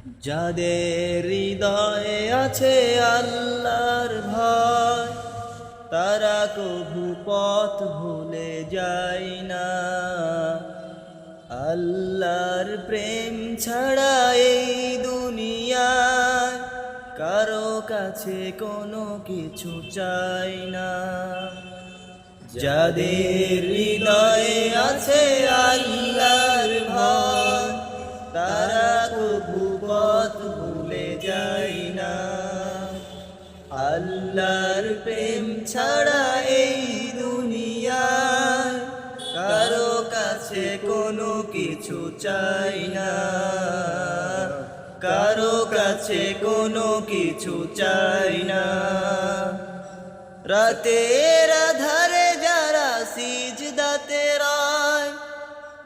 যাদের হৃদয়ে আছে আল্লাহর ভয়, তারা কভু পথ ভুলে যায় না। আল্লাহর প্রেম ছাড়া এই দুনিয়ায় কারো কাছে কোনো কিছু চাই না। যাদের হৃদয়ে আছে আল্লাহর ভয়, তারা কভু পথ ভুলে যায় না। আল্লাহর প্রেম ছাড়া এই দুনিয়ায় কারো কাছে কোনো কিছু চাই না। কারো কাছে কোনো কিছু চাই না। রাতের আধারে যারা সিজদাতে রায়,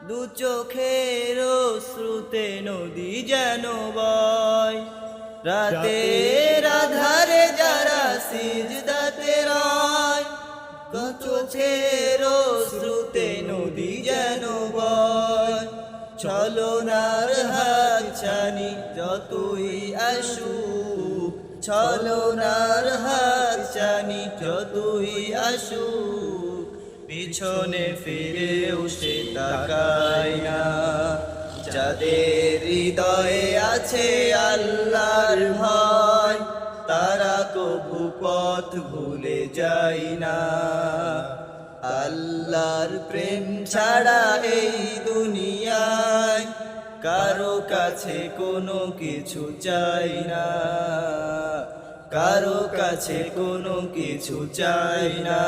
দু চোখের অশ্রুতে নদী যেন বয়। রাতের আধারে যারা সিজদাতে রায়, দু চোখের অশ্রুতে নদী যেন বয়। ছলনার হাতছানি যতই আসুক, ছলনার হাতছানি যতই আসুক, পিছনে ফিরেও সে তাকায় না। যাদের হৃদয়ে আছে আল্লাহর ভয়, তারা কভু পথ ভুলে যায় না। আল্লাহর প্রেম ছাড়া এই দুনিয়ায় কারো কাছে কোনো কিছু চাই না। কারো কাছে কোনো কিছু চাই না।